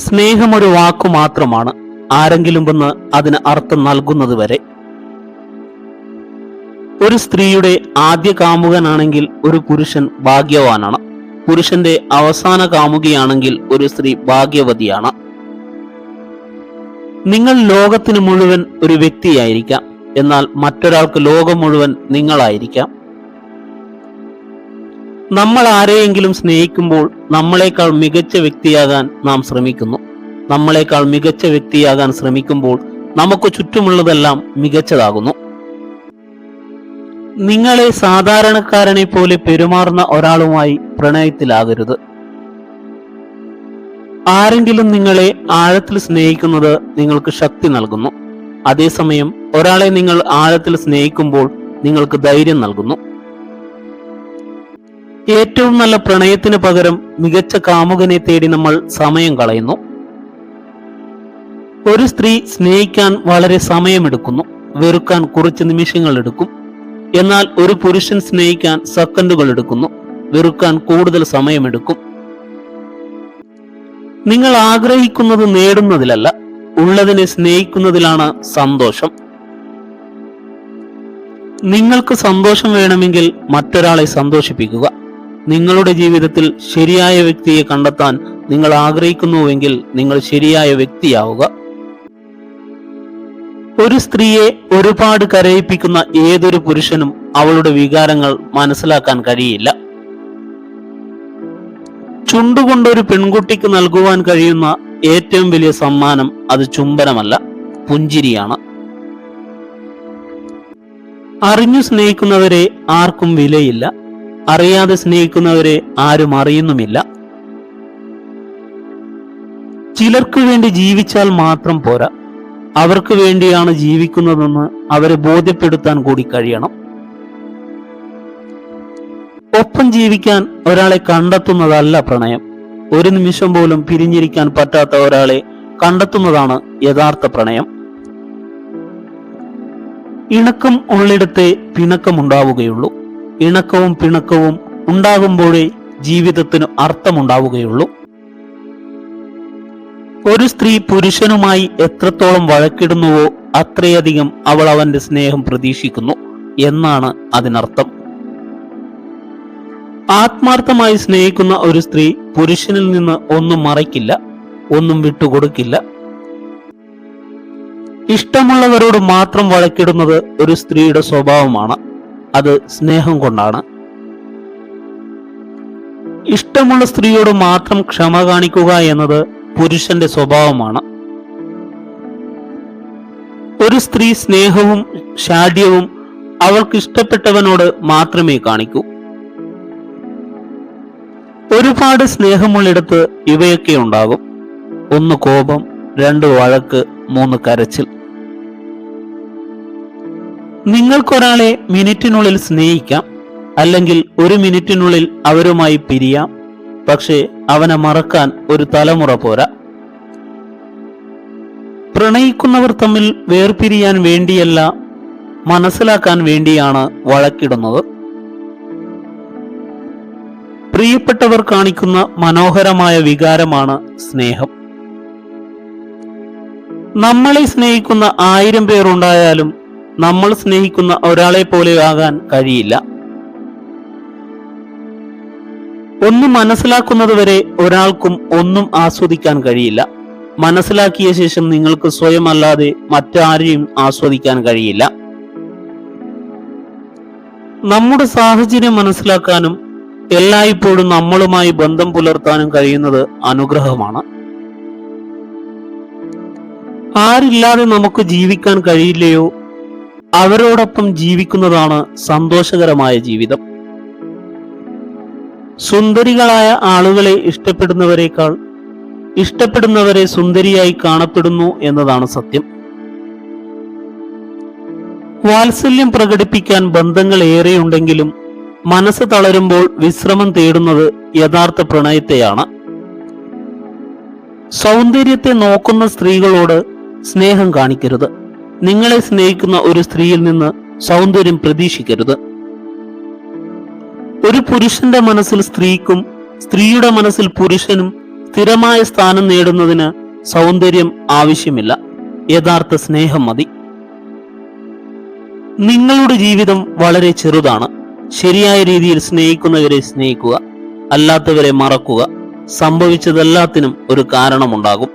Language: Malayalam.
സ്നേഹം ഒരു വാക്കു മാത്രമാണ്, ആരെങ്കിലും വന്ന് അതിന് അർത്ഥം നൽകുന്നത് വരെ. ഒരു സ്ത്രീയുടെ ആദ്യ കാമുകനാണെങ്കിൽ ഒരു പുരുഷൻ ഭാഗ്യവാനാണ്. പുരുഷന്റെ അവസാന കാമുകിയാണെങ്കിൽ ഒരു സ്ത്രീ ഭാഗ്യവതിയാണ്. നിങ്ങൾ ലോകത്തിന് മുഴുവൻ ഒരു വ്യക്തിയായിരിക്കാം, എന്നാൽ മറ്റൊരാൾക്ക് ലോകം മുഴുവൻ നിങ്ങളായിരിക്കാം. നമ്മൾ ആരെയെങ്കിലും സ്നേഹിക്കുമ്പോൾ നമ്മളെക്കാൾ മികച്ച വ്യക്തിയാകാൻ നാം ശ്രമിക്കുന്നു. നമ്മളെക്കാൾ മികച്ച വ്യക്തിയാകാൻ ശ്രമിക്കുമ്പോൾ നമുക്ക് ചുറ്റുമുള്ളതെല്ലാം മികച്ചതാകുന്നു. നിങ്ങളെ സാധാരണക്കാരനെ പോലെ പെരുമാറുന്ന ഒരാളുമായി പ്രണയത്തിലാകരുത്. ആരെങ്കിലും നിങ്ങളെ ആഴത്തിൽ സ്നേഹിക്കുന്നത് നിങ്ങൾക്ക് ശക്തി നൽകുന്നു. അതേസമയം ഒരാളെ നിങ്ങൾ ആഴത്തിൽ സ്നേഹിക്കുമ്പോൾ നിങ്ങൾക്ക് ധൈര്യം നൽകുന്നു. ഏറ്റവും നല്ല പ്രണയത്തിന് പകരം മികച്ച കാമുകനെ തേടി നമ്മൾ സമയം കളയുന്നു. ഒരു സ്ത്രീ സ്നേഹിക്കാൻ വളരെ സമയമെടുക്കുന്നു, വെറുക്കാൻ കുറച്ച് നിമിഷങ്ങൾ എടുക്കും. എന്നാൽ ഒരു പുരുഷൻ സ്നേഹിക്കാൻ സെക്കൻഡുകൾ എടുക്കുന്നു, വെറുക്കാൻ കൂടുതൽ സമയമെടുക്കും. നിങ്ങൾ ആഗ്രഹിക്കുന്നത് നേടുന്നതിലല്ല, ഉള്ളതിനെ സ്നേഹിക്കുന്നതിലാണ് സന്തോഷം. നിങ്ങൾക്ക് സന്തോഷം വേണമെങ്കിൽ മറ്റൊരാളെ സന്തോഷിപ്പിക്കുക. നിങ്ങളുടെ ജീവിതത്തിൽ ശരിയായ വ്യക്തിയെ കണ്ടെത്താൻ നിങ്ങൾ ആഗ്രഹിക്കുന്നുവെങ്കിൽ നിങ്ങൾ ശരിയായ വ്യക്തിയാവുക. ഒരു സ്ത്രീയെ ഒരുപാട് കരയിപ്പിക്കുന്ന ഏതൊരു പുരുഷനും അവളുടെ വികാരങ്ങൾ മനസ്സിലാക്കാൻ കഴിയില്ല. ചുണ്ടുകൊണ്ടൊരു പെൺകുട്ടിക്ക് നൽകുവാൻ കഴിയുന്ന ഏറ്റവും വലിയ സമ്മാനം അത് ചുംബനമല്ല, പുഞ്ചിരിയാണ്. അറിഞ്ഞു സ്നേഹിക്കുന്നവരെ ആർക്കും വിലയില്ല, അറിയാതെ സ്നേഹിക്കുന്നവരെ ആരും അറിയുന്നുമില്ല. ചിലർക്ക് വേണ്ടി ജീവിച്ചാൽ മാത്രം പോരാ, അവർക്ക് വേണ്ടിയാണ് ജീവിക്കുന്നതെന്ന് അവരെ ബോധ്യപ്പെടുത്താൻ കൂടി കഴിയണം. ഒപ്പം ജീവിക്കാൻ ഒരാളെ കണ്ടെത്തുന്നതല്ല പ്രണയം. ഒരു നിമിഷം പോലും പിരിഞ്ഞിരിക്കാൻ പറ്റാത്ത ഒരാളെ കണ്ടെത്തുന്നതാണ് യഥാർത്ഥ പ്രണയം. ഇണക്കം ഉള്ളിടത്തെ പിണക്കമുണ്ടാവുകയുള്ളൂ. ഇണക്കവും പിണക്കവും ഉണ്ടാകുമ്പോഴേ ജീവിതത്തിന് അർത്ഥമുണ്ടാവുകയുള്ളൂ. ഒരു സ്ത്രീ പുരുഷനുമായി എത്രത്തോളം വഴക്കിടുന്നുവോ അത്രയധികം അവൾ അവന്റെ സ്നേഹം പ്രതീക്ഷിക്കുന്നു എന്നാണ് അതിനർത്ഥം. ആത്മാർത്ഥമായി സ്നേഹിക്കുന്ന ഒരു സ്ത്രീ പുരുഷനിൽ നിന്ന് ഒന്നും മറയ്ക്കില്ല, ഒന്നും വിട്ടുകൊടുക്കില്ല. ഇഷ്ടമുള്ളവരോട് മാത്രം വഴക്കിടുന്നത് ഒരു സ്ത്രീയുടെ സ്വഭാവമാണ്. അത് സ്നേഹം കൊണ്ടാണ്. ഇഷ്ടമുള്ള സ്ത്രീയോട് മാത്രം ക്ഷമ കാണിക്കുക എന്നത് പുരുഷന്റെ സ്വഭാവമാണ്. ഒരു സ്ത്രീ സ്നേഹവും ശാഠ്യവും അവൾക്ക് ഇഷ്ടപ്പെട്ടവനോട് മാത്രമേ കാണിക്കൂ. ഒരുപാട് സ്നേഹമുള്ളിടത്ത് ഇവയൊക്കെ ഉണ്ടാകും: 1 കോപം, 2 വഴക്ക്, 3 കരച്ചിൽ. നിങ്ങൾക്കൊരാളെ മിനിറ്റിനുള്ളിൽ സ്നേഹിക്കാം, അല്ലെങ്കിൽ 1 മിനിറ്റിനുള്ളിൽ അവരുമായി പിരിയാം. പക്ഷേ അവനെ മറക്കാൻ ഒരു തലമുറ പോരാ. പ്രണയിക്കുന്നവർ തമ്മിൽ വേർപിരിയാൻ വേണ്ടിയല്ല, മനസ്സിലാക്കാൻ വേണ്ടിയാണ് വഴക്കിടുന്നത്. പ്രിയപ്പെട്ടവർ കാണിക്കുന്ന മനോഹരമായ വികാരമാണ് സ്നേഹം. നമ്മളെ സ്നേഹിക്കുന്ന 1000 പേർ ഉണ്ടായാലും നമ്മൾ സ്നേഹിക്കുന്ന ഒരാളെ പോലെ ആകാൻ കഴിയില്ല. ഒന്ന് മനസ്സിലാക്കുന്നതുവരെ ഒരാൾക്കും ഒന്നും ആസ്വദിക്കാൻ കഴിയില്ല. മനസ്സിലാക്കിയ ശേഷം നിങ്ങൾക്ക് സ്വയം അല്ലാതെ മറ്റാരെയും ആസ്വദിക്കാൻ കഴിയില്ല. നമ്മുടെ സാഹചര്യം മനസ്സിലാക്കാനും എല്ലായ്പ്പോഴും നമ്മളുമായി ബന്ധം പുലർത്താനും കഴിയുന്നത് അനുഗ്രഹമാണ്. ആരില്ലാതെ നമുക്ക് ജീവിക്കാൻ കഴിയില്ലയോ അവരോടൊപ്പം ജീവിക്കുന്നതാണ് സന്തോഷകരമായ ജീവിതം. സുന്ദരികളായ ആളുകളെ ഇഷ്ടപ്പെടുന്നവരെക്കാൾ ഇഷ്ടപ്പെടുന്നവരെ സുന്ദരിയായി കാണപ്പെടുന്നു എന്നതാണ് സത്യം. വാത്സല്യം പ്രകടിപ്പിക്കാൻ ബന്ധങ്ങൾ ഏറെയുണ്ടെങ്കിലും മനസ്സ് തളരുമ്പോൾ വിശ്രമം തേടുന്നത് യഥാർത്ഥ പ്രണയത്തെയാണ്. സൗന്ദര്യത്തെ നോക്കുന്ന സ്ത്രീകളോട് സ്നേഹം കാണിക്കരുത്. നിങ്ങളെ സ്നേഹിക്കുന്ന ഒരു സ്ത്രീയിൽ നിന്ന് സൗന്ദര്യം പ്രതീക്ഷിക്കരുത്. ഒരു പുരുഷന്റെ മനസ്സിൽ സ്ത്രീക്കും, സ്ത്രീയുടെ മനസ്സിൽ പുരുഷനും സ്ഥിരമായ സ്ഥാനം നേടുന്നതിന് സൗന്ദര്യം ആവശ്യമില്ല, യഥാർത്ഥ സ്നേഹം മതി. നിങ്ങളുടെ ജീവിതം വളരെ ചെറുതാണ്. ശരിയായ രീതിയിൽ സ്നേഹിക്കുന്നവരെ സ്നേഹിക്കുക, അല്ലാത്തവരെ മറക്കുക. സംഭവിച്ചതെല്ലാത്തിനും ഒരു കാരണമുണ്ടാകും.